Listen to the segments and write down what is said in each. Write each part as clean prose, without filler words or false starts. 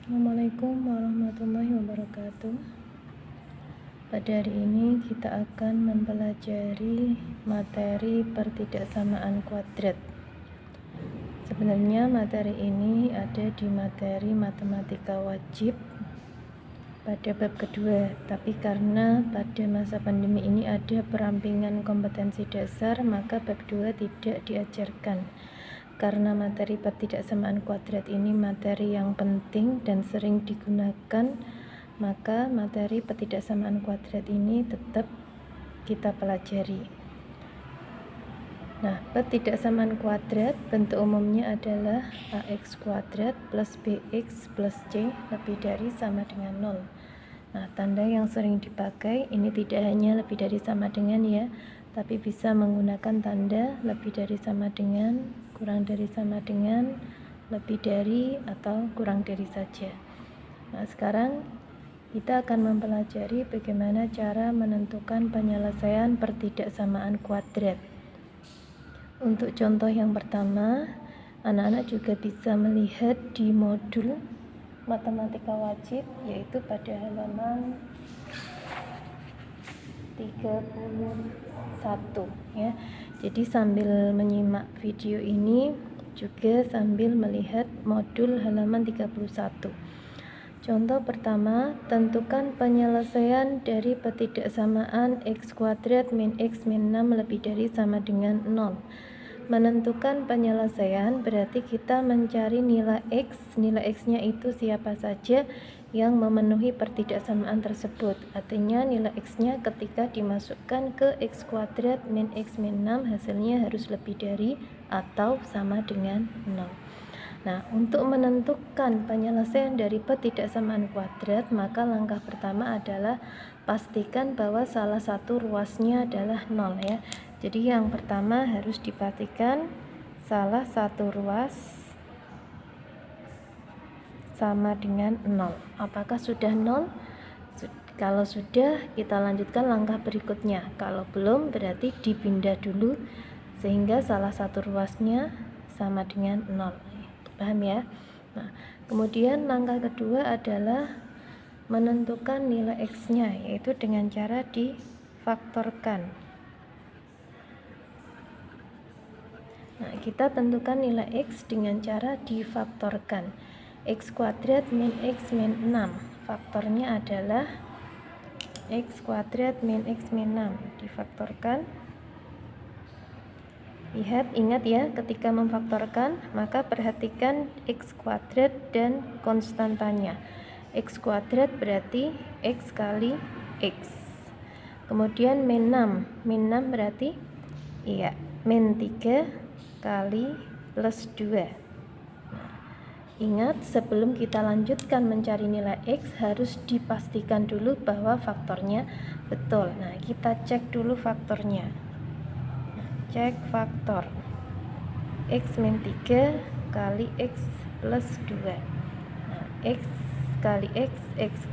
Assalamualaikum warahmatullahi wabarakatuh. Pada hari ini kita akan mempelajari materi pertidaksamaan kuadrat. Sebenarnya materi ini ada di materi matematika wajib pada bab kedua, tapi karena pada masa pandemi ini ada perampingan kompetensi dasar, maka bab 2 tidak diajarkan. Karena materi pertidaksamaan kuadrat ini materi yang penting dan sering digunakan, maka materi pertidaksamaan kuadrat ini tetap kita pelajari. Nah, pertidaksamaan kuadrat bentuk umumnya adalah ax kuadrat plus bx plus c lebih dari sama dengan 0. Nah, tanda yang sering dipakai ini tidak hanya lebih dari sama dengan ya, tapi bisa menggunakan tanda lebih dari sama dengan, kurang dari sama dengan, lebih dari, atau kurang dari saja. Nah, sekarang kita akan mempelajari bagaimana cara menentukan penyelesaian pertidaksamaan kuadrat. Untuk contoh yang pertama, anak-anak juga bisa melihat di modul matematika wajib, yaitu pada halaman 31 ya. Jadi sambil menyimak video ini juga sambil melihat modul halaman 31. Contoh pertama, tentukan penyelesaian dari pertidaksamaan x kuadrat min x min 6 lebih dari sama dengan 0. Menentukan penyelesaian berarti kita mencari nilai x. Nilai x-nya itu siapa saja yang memenuhi pertidaksamaan tersebut. Artinya nilai x-nya ketika dimasukkan ke x kuadrat min x min 6 hasilnya harus lebih dari atau sama dengan 0. Nah, untuk menentukan penyelesaian dari pertidaksamaan kuadrat, maka langkah pertama adalah pastikan bahwa salah satu ruasnya adalah 0 ya. Jadi yang pertama harus dipastikan salah satu ruas sama dengan 0. Apakah sudah 0? Kalau sudah, kita lanjutkan langkah berikutnya. Kalau belum, berarti dipindah dulu sehingga salah satu ruasnya sama dengan 0. Paham ya? Nah, kemudian langkah kedua adalah menentukan nilai x-nya, yaitu dengan cara difaktorkan. Nah, kita tentukan nilai x dengan cara difaktorkan. X kuadrat min x min 6. Faktornya adalah x kuadrat min x min 6 difaktorkan. Lihat, ingat ya, ketika memfaktorkan, maka perhatikan x kuadrat dan konstantanya. X kuadrat berarti x kali x. Kemudian min 6. Min 6 berarti min 3 kali plus 2. Ingat, sebelum kita lanjutkan mencari nilai x, harus dipastikan dulu bahwa faktornya betul. Nah, kita cek dulu faktornya. Cek faktor. X min 3 kali x plus 2. Nah, x kali x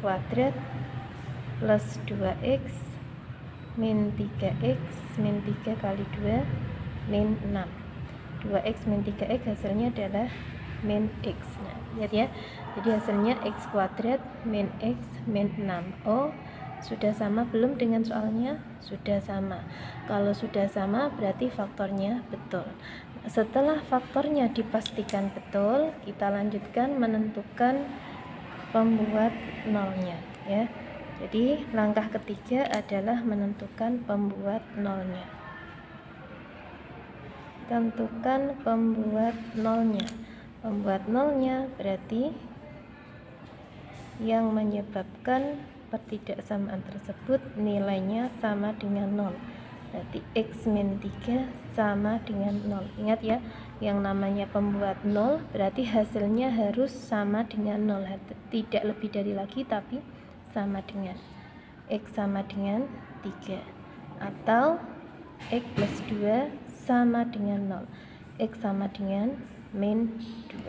kuadrat plus 2x min 3x min 3 kali 2 min 6. 2x min 3x hasilnya adalah min x. Nah, lihat ya. Jadi hasilnya x kuadrat min x min 6. Oh, sudah sama belum dengan soalnya? Sudah sama. Kalau sudah sama berarti faktornya betul. Setelah faktornya dipastikan betul, kita lanjutkan menentukan pembuat nolnya ya. Jadi langkah ketiga adalah menentukan pembuat nolnya. Tentukan pembuat nolnya. Pembuat nolnya berarti yang menyebabkan pertidaksamaan tersebut nilainya sama dengan 0. Berarti x min 3 sama dengan 0. Ingat ya, yang namanya pembuat 0 berarti hasilnya harus sama dengan 0. Tidak lebih dari lagi, tapi sama dengan x sama dengan 3. Atau x plus 2 sama dengan 0. X sama dengan min 2.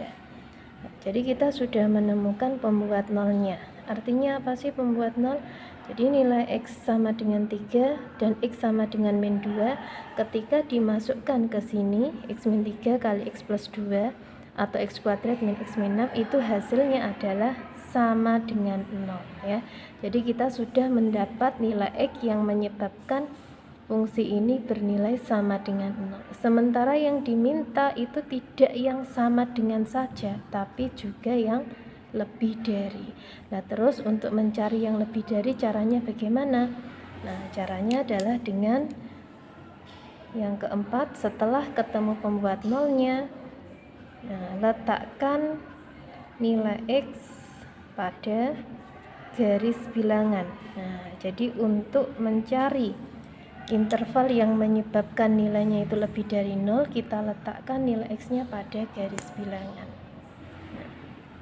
Jadi kita sudah menemukan pembuat nolnya. Artinya apa sih pembuat nol? Jadi nilai x sama dengan 3 dan x sama dengan min 2 ketika dimasukkan ke sini, x min 3 kali x plus 2, atau x kuadrat min x min 6 itu hasilnya adalah sama dengan 0 ya. Jadi kita sudah mendapat nilai x yang menyebabkan fungsi ini bernilai sama dengan 0. Sementara yang diminta itu tidak yang sama dengan saja, tapi juga yang lebih dari. Nah, terus untuk mencari yang lebih dari caranya bagaimana? Nah, caranya adalah dengan yang keempat, setelah ketemu pembuat nolnya, nah, letakkan nilai x pada garis bilangan. Nah, jadi untuk mencari interval yang menyebabkan nilainya itu lebih dari 0, kita letakkan nilai x-nya pada garis bilangan. Nah,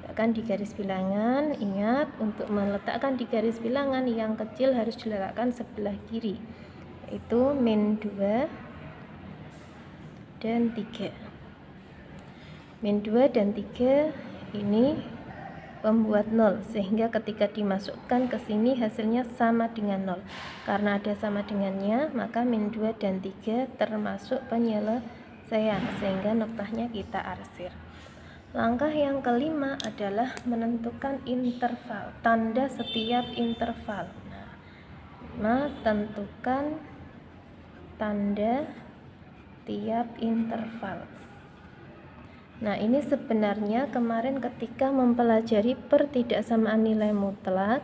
letakkan di garis bilangan. Ingat, untuk meletakkan di garis bilangan yang kecil harus diletakkan sebelah kiri, yaitu min 2 dan 3. Min 2 dan 3 ini pembuat 0, sehingga ketika dimasukkan ke sini hasilnya sama dengan 0. Karena ada sama dengannya, maka min 2 dan 3 termasuk penyelesaian, sehingga noktahnya kita arsir. Langkah yang kelima adalah menentukan interval, tanda setiap interval. Nah, tentukan tanda tiap interval. Nah, ini sebenarnya kemarin ketika mempelajari pertidaksamaan nilai mutlak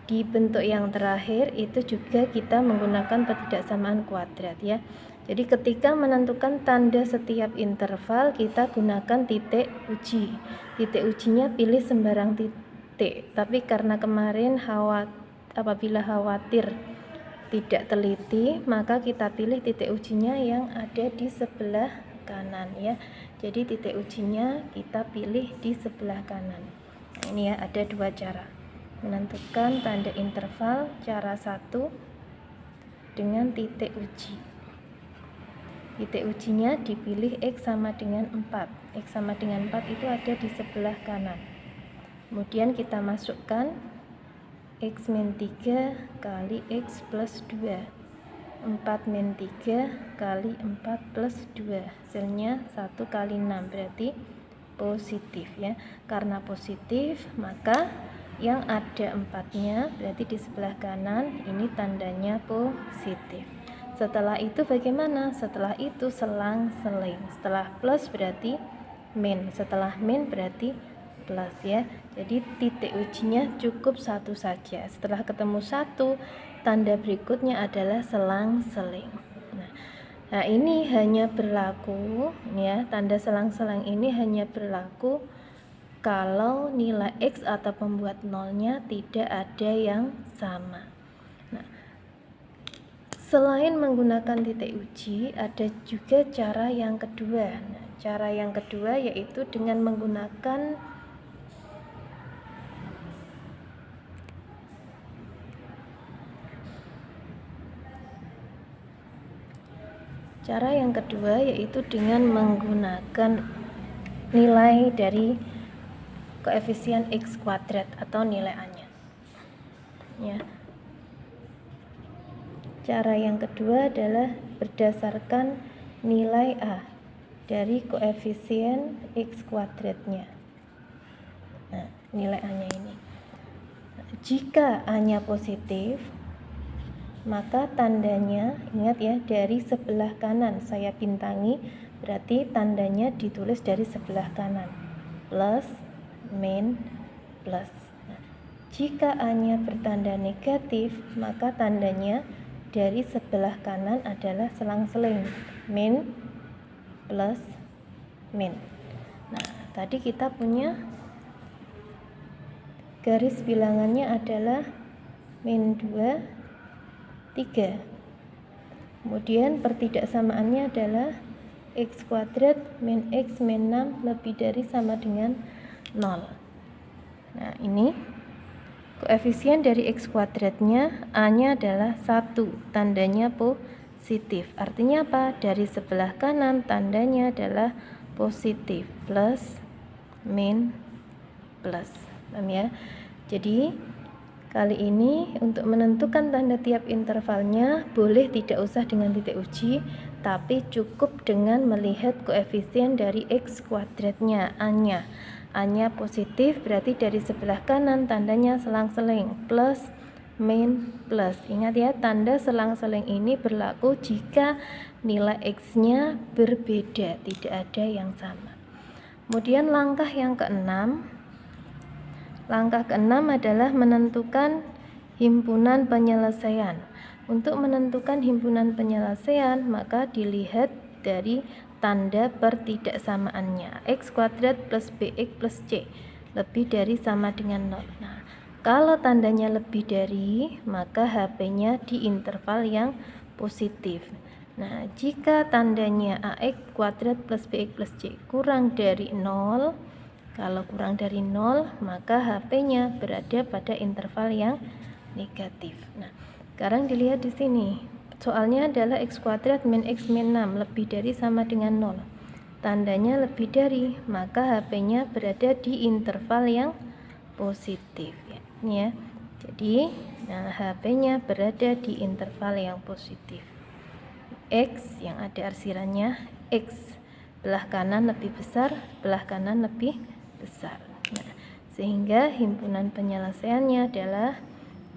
di bentuk yang terakhir itu juga kita menggunakan pertidaksamaan kuadrat ya. Jadi ketika menentukan tanda setiap interval kita gunakan titik uji. Titik ujinya pilih sembarang titik. Tapi karena kemarin apabila khawatir tidak teliti, maka kita pilih titik ujinya yang ada di sebelah kanan ya. Jadi titik ujinya kita pilih di sebelah kanan. Nah, ini ya, ada dua cara menentukan tanda interval. Cara satu dengan titik uji. Titik ujinya dipilih x sama dengan 4. X sama dengan 4 itu ada di sebelah kanan. Kemudian kita masukkan x min 3 kali x plus 2. 4 min 3 kali 4 plus 2. Hasilnya 1 kali 6, berarti positif ya. Karena positif, maka yang ada 4-nya berarti di sebelah kanan, ini tandanya positif. Setelah itu bagaimana? Setelah itu selang-seling. Setelah plus berarti min, setelah min berarti plus ya. Jadi titik ujinya cukup satu saja. Setelah ketemu satu, tanda berikutnya adalah selang-seling. Nah, ini hanya berlaku ya, tanda selang-seling ini hanya berlaku kalau nilai x atau pembuat nolnya tidak ada yang sama. Nah, selain menggunakan titik uji, ada juga cara yang kedua. Nah, cara yang kedua yaitu dengan menggunakan nilai dari koefisien x kuadrat atau nilai A-nya. Ya. Cara yang kedua adalah berdasarkan nilai A dari koefisien x kuadratnya. Nah, nilai A-nya ini. Jika A-nya positif, maka tandanya, ingat ya, dari sebelah kanan saya bintangi, berarti tandanya ditulis dari sebelah kanan. Plus, min, plus. Nah, jika A-nya bertanda negatif, maka tandanya dari sebelah kanan adalah selang-seling, min, plus, min. Nah, tadi kita punya garis bilangannya adalah min 2, 3. Kemudian pertidaksamaannya adalah x kuadrat min x min 6 lebih dari sama dengan 0. Nah, ini koefisien dari x kuadratnya, A-nya adalah 1, tandanya positif. Artinya apa? Dari sebelah kanan tandanya adalah positif, plus, min, plus. Paham ya? Jadi kali ini untuk menentukan tanda tiap intervalnya boleh tidak usah dengan titik uji, tapi cukup dengan melihat koefisien dari X kuadratnya, A-nya. A-nya positif, berarti dari sebelah kanan tandanya selang-seling, plus, min, plus. Ingat ya, tanda selang-seling ini berlaku jika nilai X-nya berbeda, tidak ada yang sama. Kemudian langkah yang keenam. Langkah keenam adalah menentukan himpunan penyelesaian. Untuk menentukan himpunan penyelesaian, maka dilihat dari tanda pertidaksamaannya. X kuadrat plus BX plus C lebih dari sama dengan 0. Nah, kalau tandanya lebih dari, maka HP-nya di interval yang positif. Nah, jika tandanya AX kuadrat plus BX plus C kurang dari 0, kalau kurang dari 0, maka HP-nya berada pada interval yang negatif. Nah, sekarang dilihat di sini. Soalnya adalah X kuadrat min X min 6 lebih dari sama dengan 0. Tandanya lebih dari, maka HP-nya berada di interval yang positif. Ya. Jadi, nah, HP-nya berada di interval yang positif. X yang ada arsirannya X. Belah kanan lebih besar, belah kanan lebih besar. Nah, sehingga himpunan penyelesaiannya adalah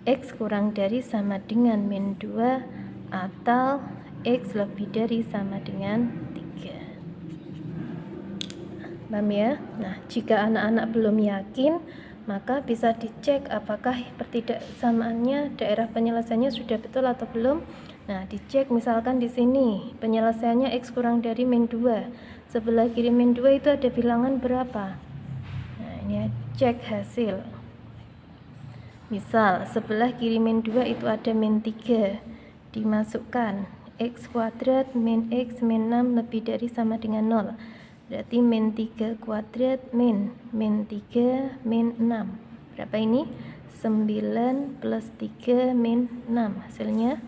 X kurang dari sama dengan min 2 atau X lebih dari sama dengan 3. Paham ya? Nah, jika anak-anak belum yakin, maka bisa dicek apakah pertidaksamaannya daerah penyelesaiannya sudah betul atau belum. Nah, dicek misalkan di sini penyelesaiannya X kurang dari min 2. Sebelah kiri min 2 itu ada bilangan berapa? Nah, ini cek hasil. Misal sebelah kiri min 2 itu ada min 3. Dimasukkan X kuadrat min X min 6 lebih dari sama dengan 0. Berarti min 3 kuadrat min 3 min 6. Berapa ini? 9 plus 3 min 6. Hasilnya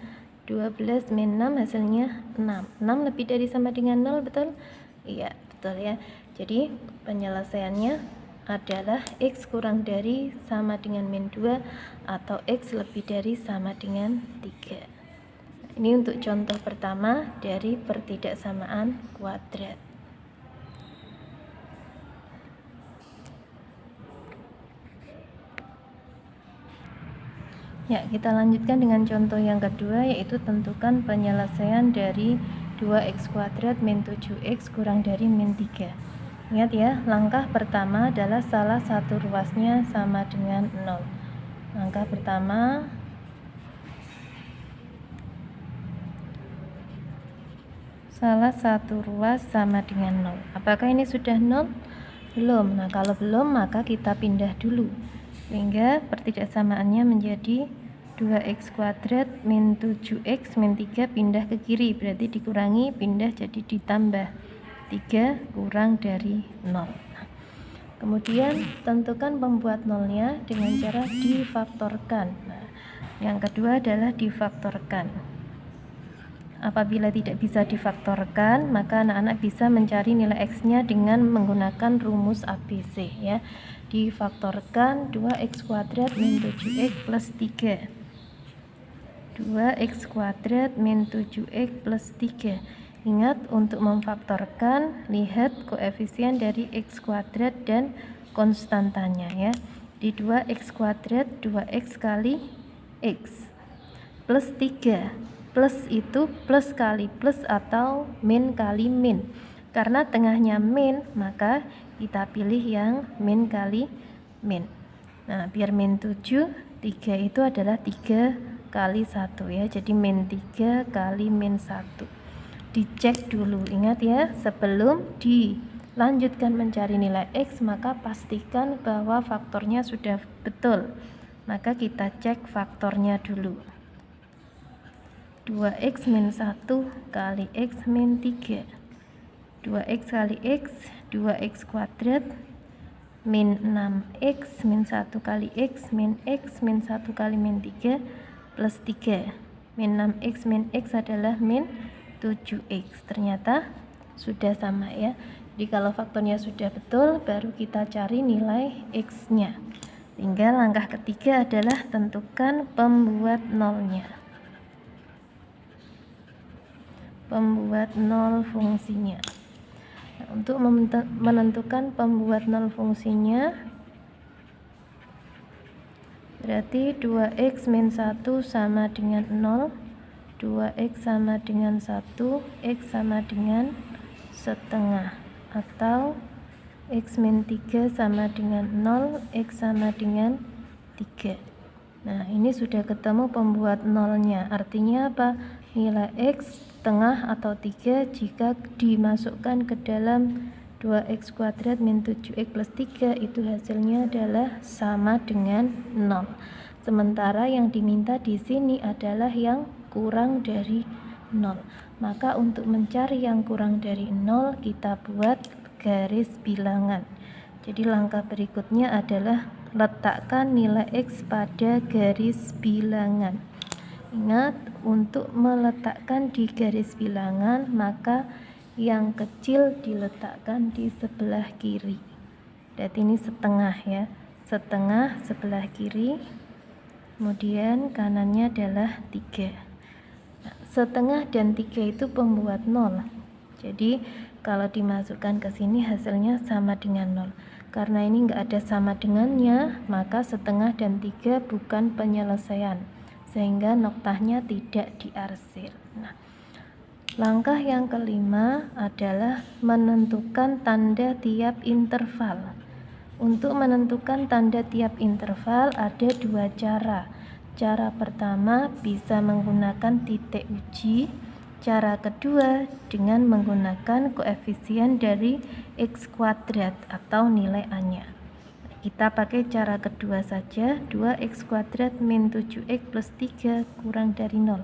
12 min 6, hasilnya 6. 6 lebih dari sama dengan 0, betul? Iya, betul ya. Jadi penyelesaiannya adalah X kurang dari sama dengan min 2 atau X lebih dari sama dengan 3. Ini untuk contoh pertama dari pertidaksamaan kuadrat. Ya, kita lanjutkan dengan contoh yang kedua, yaitu tentukan penyelesaian dari 2x kuadrat min 7x kurang dari min 3. Ingat ya, langkah pertama adalah salah satu ruasnya sama dengan 0. Langkah pertama, salah satu ruas sama dengan 0. Apakah ini sudah 0? Belum. Nah, kalau belum, maka kita pindah dulu. Sehingga pertidaksamaannya menjadi 2x kuadrat min 7x min 3 pindah ke kiri, berarti dikurangi, pindah jadi ditambah 3 kurang dari 0. Kemudian tentukan pembuat nolnya dengan cara difaktorkan. Nah, yang kedua adalah difaktorkan. Apabila tidak bisa difaktorkan, maka anak-anak bisa mencari nilai X-nya dengan menggunakan rumus ABC ya. Difaktorkan 2x kuadrat min 7x plus 3. 2x kuadrat min 7x plus 3. Ingat, untuk memfaktorkan, lihat koefisien dari x kuadrat dan konstantanya ya. Di 2x kuadrat, 2x kali x plus 3. Plus itu plus kali plus atau min kali min. Karena tengahnya min, maka kita pilih yang min kali min. Nah, biar min 7, 3 itu adalah 3 kali 1 ya. Jadi min 3 kali min 1. Dicek dulu, ingat ya, sebelum dilanjutkan mencari nilai X, maka pastikan bahwa faktornya sudah betul. Maka kita cek faktornya dulu. 2x min 1 kali x min 3. 2x kali x, 2x kuadrat min 6x min 1 kali x min 1 kali min 3 plus 3. Min 6x min x adalah min 7x. Ternyata sudah sama ya. Jadi kalau faktornya sudah betul, baru kita cari nilai x-nya. Tinggal langkah ketiga adalah tentukan pembuat nolnya. pembuat nol fungsinya. Nah, untuk menentukan pembuat nol fungsinya, berarti 2x min 1 sama dengan 0, 2x sama dengan 1, x sama dengan setengah, atau x min 3 sama dengan 0, x sama dengan 3. Nah, ini sudah ketemu pembuat nolnya. Artinya apa? Nilai x setengah atau 3 jika dimasukkan ke dalam 2x kuadrat min 7x plus 3 itu hasilnya adalah sama dengan 0. Sementara yang diminta di sini adalah yang kurang dari 0. Maka untuk mencari yang kurang dari 0 kita buat garis bilangan. Jadi langkah berikutnya adalah letakkan nilai x pada garis bilangan. Ingat, untuk meletakkan di garis bilangan maka yang kecil diletakkan di sebelah kiri. Berarti ini setengah ya, setengah sebelah kiri, kemudian kanannya adalah 3. Nah, setengah dan 3 itu pembuat 0. Jadi kalau dimasukkan ke sini hasilnya sama dengan 0. Karena ini enggak ada sama dengannya, maka setengah dan 3 bukan penyelesaian, sehingga noktahnya tidak diarsir. Nah, langkah yang kelima adalah menentukan tanda tiap interval. Untuk menentukan tanda tiap interval ada dua cara. Cara pertama bisa menggunakan titik uji. Cara kedua dengan menggunakan koefisien dari x kuadrat atau nilai A-nya. Kita pakai cara kedua saja, 2x kuadrat min 7x plus 3 kurang dari 0.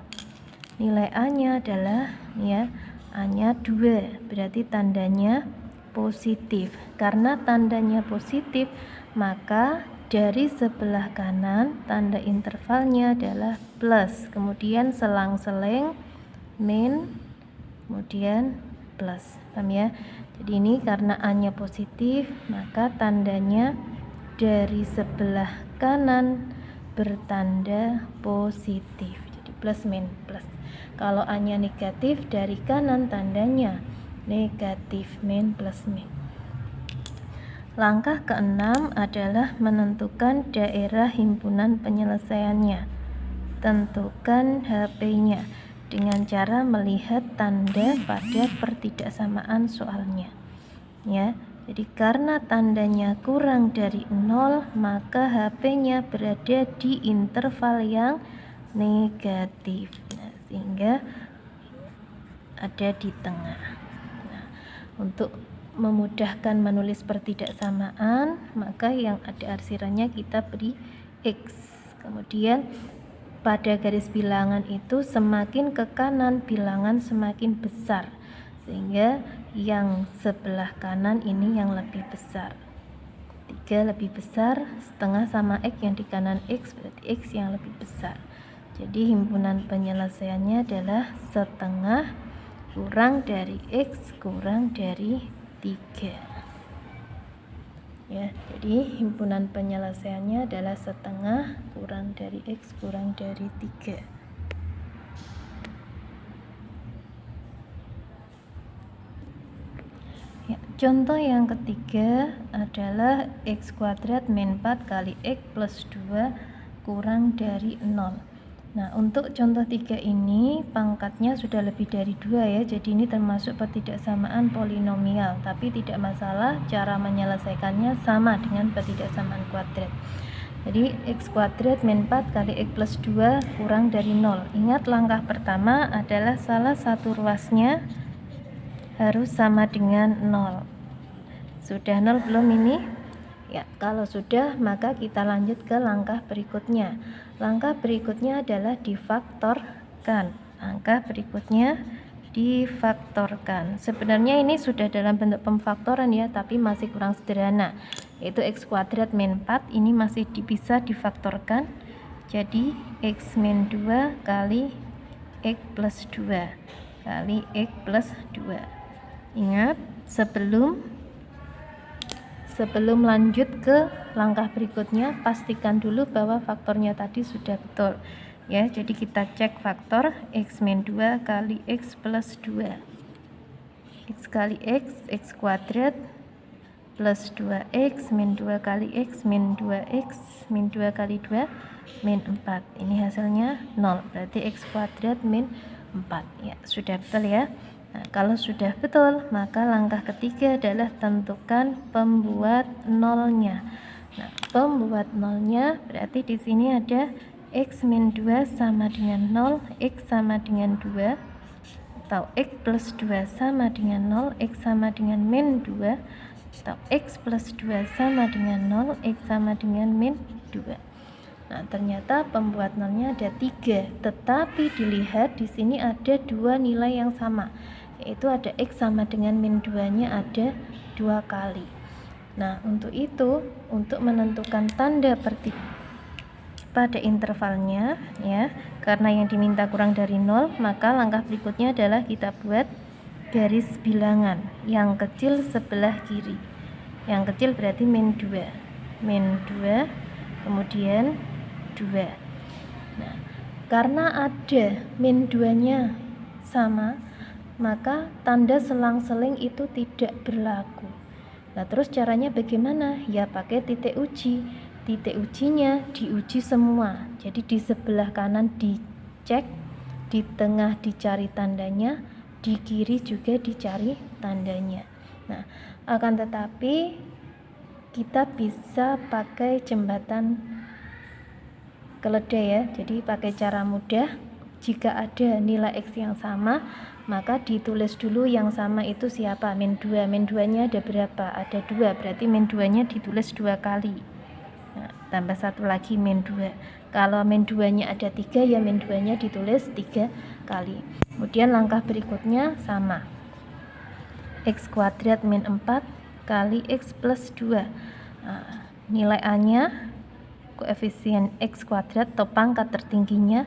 Nilai A-nya adalah ya, A-nya 2, berarti tandanya positif. Karena tandanya positif, maka dari sebelah kanan tanda intervalnya adalah plus, kemudian selang-seling min, kemudian plus. Paham ya? Jadi ini karena A-nya positif, maka tandanya dari sebelah kanan bertanda positif. Jadi plus min plus. Kalau A-nya negatif, dari kanan tandanya negatif min plus min. Langkah keenam adalah menentukan daerah himpunan penyelesaiannya. Tentukan HP-nya dengan cara melihat tanda pada pertidaksamaan soalnya. Ya, jadi karena tandanya kurang dari 0, maka HP-nya berada di interval yang negatif. Nah, sehingga ada di tengah. Nah, untuk memudahkan menulis pertidaksamaan, maka yang ada arsirannya kita beri X. Kemudian pada garis bilangan itu semakin ke kanan bilangan semakin besar, sehingga yang sebelah kanan ini yang lebih besar. 3 lebih besar, setengah sama X yang di kanan X, berarti X yang lebih besar. Jadi himpunan penyelesaiannya adalah setengah kurang dari X kurang dari 3. Ya, jadi himpunan penyelesaiannya adalah setengah kurang dari X kurang dari 3. Ya, contoh yang ketiga adalah X kuadrat min 4 kali X plus 2 kurang dari 0. Nah, untuk contoh 3 ini pangkatnya sudah lebih dari 2 ya, jadi ini termasuk pertidaksamaan polinomial, tapi tidak masalah, cara menyelesaikannya sama dengan pertidaksamaan kuadrat. Jadi X kuadrat min 4 kali X plus 2 kurang dari 0. Ingat, langkah pertama adalah salah satu ruasnya harus sama dengan 0. Sudah 0 belum ini? Ya, kalau sudah maka kita lanjut ke langkah berikutnya. Langkah berikutnya adalah difaktorkan. Langkah berikutnya difaktorkan. Sebenarnya ini sudah dalam bentuk pemfaktoran ya, tapi masih kurang sederhana. Yaitu X kuadrat min 4 ini masih bisa difaktorkan. Jadi X min 2 kali X plus 2 kali X plus 2. Ingat, sebelum lanjut ke langkah berikutnya, pastikan dulu bahwa faktornya tadi sudah betul. ya. Jadi kita cek faktor x min 2 kali x plus 2, x kali x kuadrat plus 2x min 2 kali x min 2x min 2 kali 2 min 4. Ini hasilnya 0, berarti x kuadrat min 4. Ya, sudah betul ya. Nah, kalau sudah betul, maka langkah ketiga adalah tentukan pembuat nolnya. Nah, pembuat nolnya berarti di sini ada x min 2 sama dengan 0, x sama dengan 2, atau x plus 2 sama dengan 0, x sama dengan min 2, atau x plus 2 sama dengan 0, x sama dengan min 2. Nah, ternyata pembuat nolnya ada 3, tetapi dilihat di sini ada 2 nilai yang sama, yaitu ada x sama dengan min 2-nya ada 2 kali. Nah, untuk itu, untuk menentukan tanda pada intervalnya, ya, karena yang diminta kurang dari 0, maka langkah berikutnya adalah kita buat garis bilangan yang kecil sebelah kiri. Yang kecil berarti min 2, kemudian 2. Nah, karena ada min 2-nya sama, maka tanda selang-seling itu tidak berlaku. Nah, terus caranya bagaimana? Ya, pakai titik uji. Titik ujinya diuji semua. Jadi di sebelah kanan dicek, di tengah dicari tandanya, di kiri juga dicari tandanya. Nah, akan tetapi kita bisa pakai jembatan keledai ya. Jadi pakai cara mudah. Jika ada nilai x yang sama, maka ditulis dulu yang sama itu siapa? Min 2. Min 2-nya ada berapa? Ada 2. Berarti min 2-nya ditulis 2 kali. Nah, tambah satu lagi min 2. Kalau min 2-nya ada 3, ya min 2-nya ditulis 3 kali. Kemudian langkah berikutnya sama. X kuadrat min 4 kali x plus 2. Nah, nilai A-nya, koefisien x kuadrat atau pangkat tertingginya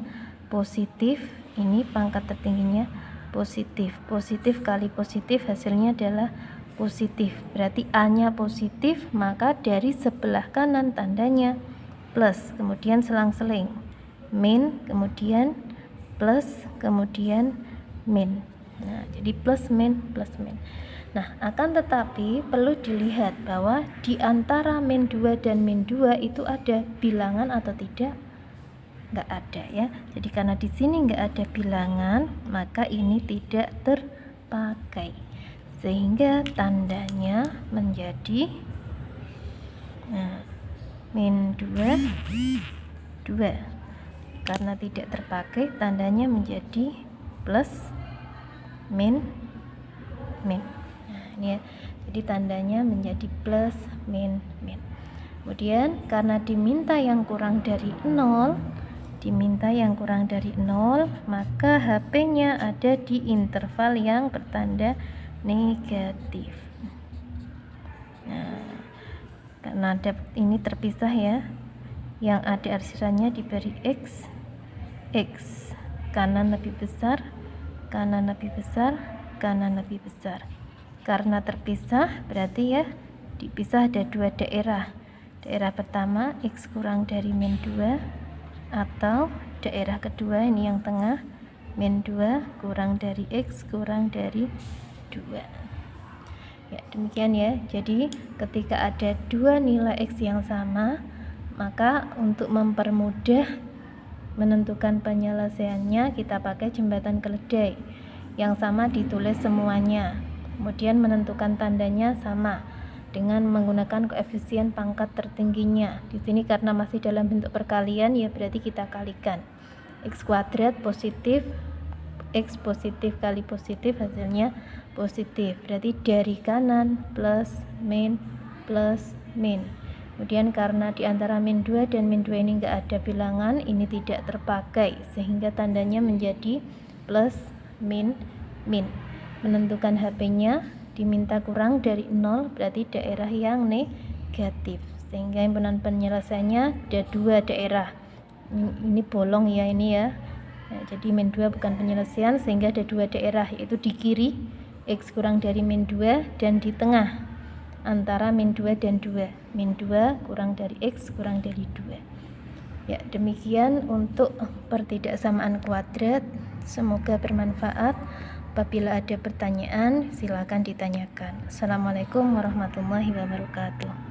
positif. Ini pangkat tertingginya positif. Positif kali positif hasilnya adalah positif. Berarti A-nya positif, maka dari sebelah kanan tandanya plus, kemudian selang-seling min, kemudian plus, kemudian min. Nah, jadi plus min plus min. Nah, akan tetapi perlu dilihat bahwa di antara min 2 dan min 2 itu ada bilangan atau tidak? Nggak ada ya. Jadi karena di sini nggak ada bilangan, maka ini tidak terpakai, sehingga tandanya menjadi min 2 karena tidak terpakai, tandanya menjadi plus min min. Nah, ini ya. Jadi tandanya menjadi plus min min. Kemudian karena diminta yang kurang dari 0, maka HP-nya ada di interval yang bertanda negatif. Nah, karena ada ini terpisah ya, yang ada arsirannya diberi x, kanan lebih besar, kanan lebih besar, kanan lebih besar. Karena terpisah berarti ya dipisah ada 2 daerah. Daerah pertama x kurang dari min 2, atau daerah kedua ini yang tengah min 2 kurang dari x kurang dari 2. Ya, demikian ya. Jadi ketika ada 2 nilai x yang sama, maka untuk mempermudah menentukan penyelesaiannya kita pakai jembatan keledai. Yang sama ditulis semuanya. Kemudian menentukan tandanya sama dengan menggunakan koefisien pangkat tertingginya. Di sini karena masih dalam bentuk perkalian, ya berarti kita kalikan. X kuadrat positif, x positif kali positif hasilnya positif. Berarti dari kanan plus min. Kemudian karena di antara min 2 dan min 2 ini enggak ada bilangan, ini tidak terpakai, sehingga tandanya menjadi plus min min. Menentukan HP-nya diminta kurang dari 0, berarti daerah yang negatif, sehingga himpunan penyelesaiannya ada 2 daerah. Ini bolong ya, ini ya. Nah, jadi min 2 bukan penyelesaian, sehingga ada 2 daerah, yaitu di kiri x kurang dari min 2 dan di tengah antara min 2 dan 2, min 2 kurang dari x kurang dari 2. Ya, demikian untuk pertidaksamaan kuadrat. Semoga bermanfaat. Apabila ada pertanyaan, silakan ditanyakan. Assalamualaikum warahmatullahi wabarakatuh.